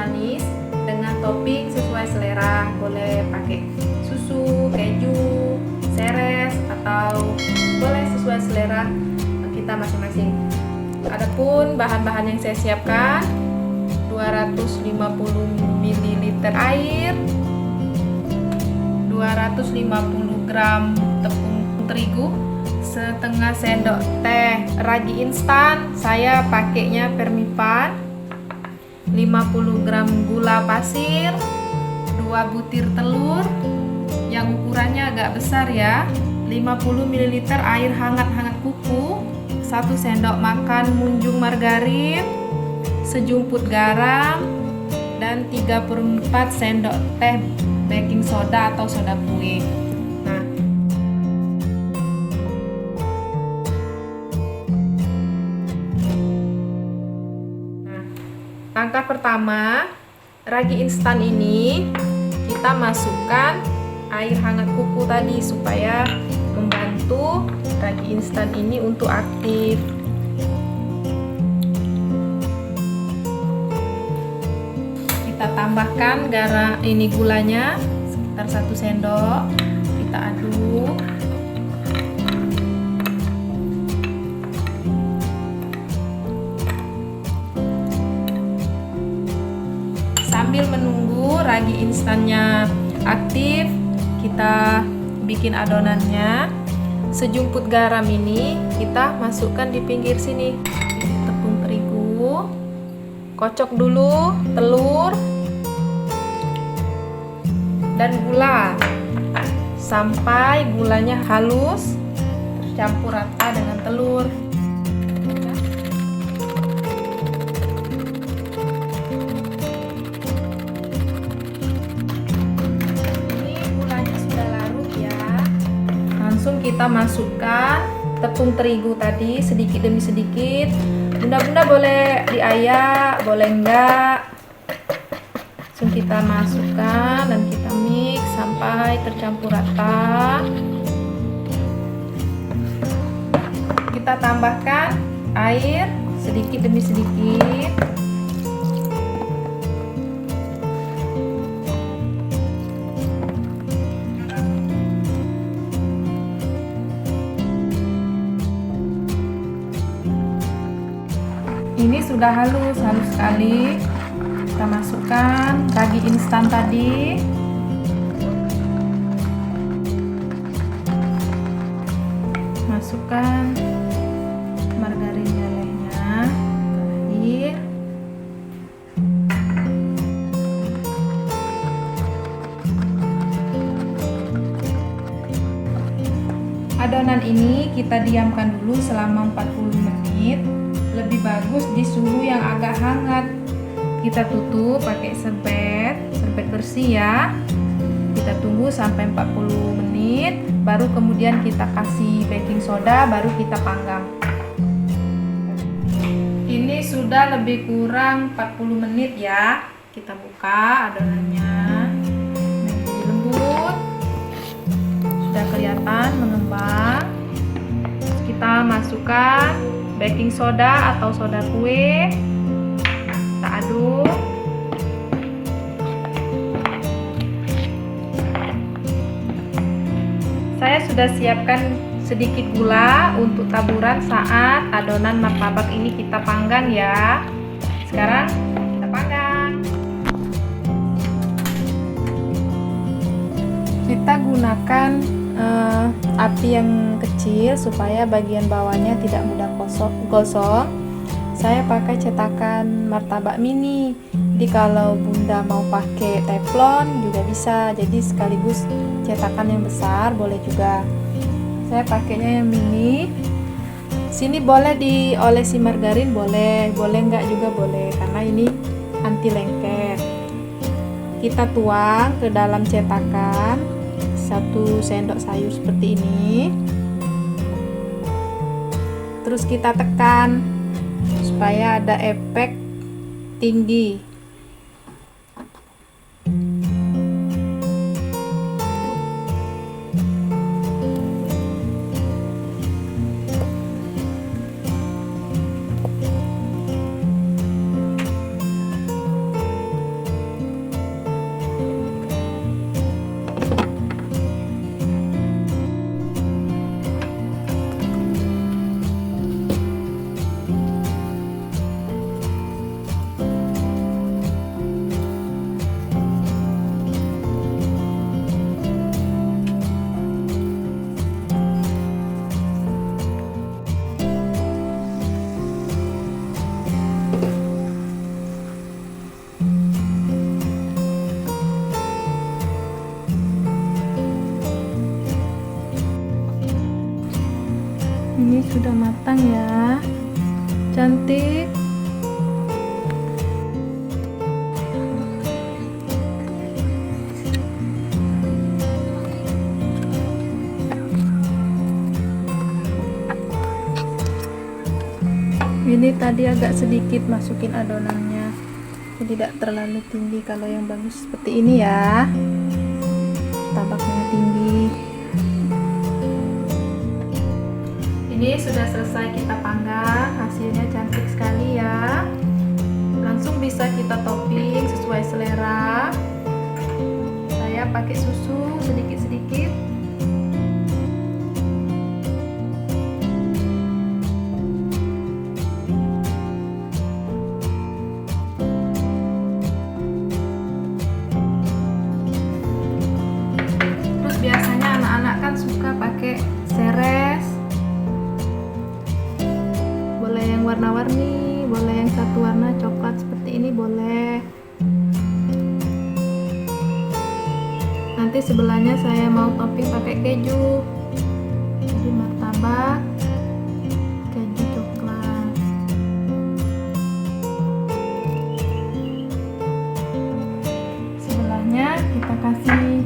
manis dengan topping sesuai selera. Boleh pakai susu, keju, seres, atau boleh sesuai selera kita masing-masing. Adapun bahan-bahan yang saya siapkan 250 ml air, 250 gram tepung terigu, setengah sendok teh ragi instan, saya pakainya Permipan, 50 gram gula pasir, 2 butir telur yang ukurannya agak besar ya, 50 ml air hangat-hangat kuku, 1 sendok makan munjung margarin, sejumput garam, dan 3/4 sendok teh baking soda atau soda kue. Langkah pertama, ragi instan ini kita masukkan air hangat kuku tadi supaya membantu ragi instan ini untuk aktif. Kita tambahkan gulanya sekitar 1 sendok, kita aduk. Sambil menunggu ragi instannya aktif, kita bikin adonannya. Sejumput garam ini kita masukkan di pinggir sini. Tepung terigu, kocok dulu telur dan gula sampai gulanya halus tercampur rata dengan telur. Kita masukkan tepung terigu tadi sedikit demi sedikit. Bunda-bunda boleh diayak, boleh enggak. Langsung kita masukkan dan kita mix sampai tercampur rata. Kita tambahkan air sedikit demi sedikit. Ini sudah halus sekali. Kita masukkan ragi instan tadi. Masukkan margarin lelehnya terakhir. Adonan ini kita diamkan dulu selama 40 menit. Lebih bagus di suhu yang agak hangat. Kita tutup pakai serbet bersih ya. Kita tunggu sampai 40 menit, baru kemudian kita kasih baking soda, baru kita panggang. Ini sudah lebih kurang 40 menit ya. Kita buka adonannya. Menjadi lembut. Sudah kelihatan mengembang. Terus kita masukkan baking soda atau soda kue, kita aduk. Saya sudah siapkan sedikit gula untuk taburan saat adonan martabak ini kita panggang ya. Sekarang kita panggang. Kita gunakan api yang kecil supaya bagian bawahnya tidak mudah gosong. Saya pakai cetakan martabak mini. Jadi kalau bunda mau pakai teflon juga bisa. Jadi sekaligus cetakan yang besar boleh juga. Saya pakainya yang mini. Sini boleh diolesi margarin, boleh enggak juga boleh, karena ini anti lengket. Kita tuang ke dalam cetakan 1 sendok sayur seperti ini. Terus kita tekan supaya ada efek tinggi. ini sudah matang ya, cantik. Ini tadi agak sedikit masukin adonannya, tidak terlalu tinggi. Kalau yang bagus seperti ini ya, tabaknya tinggi. Ini sudah selesai kita panggang, hasilnya cantik sekali ya. Langsung bisa kita topping sesuai selera. Saya pakai susu sedikit-sedikit. Terus biasanya anak-anak kan suka pakai seres. Boleh yang warna-warni, boleh yang satu warna coklat seperti ini, boleh. Nanti sebelahnya saya mau topping pakai keju, jadi martabak keju coklat. Sebelahnya kita kasih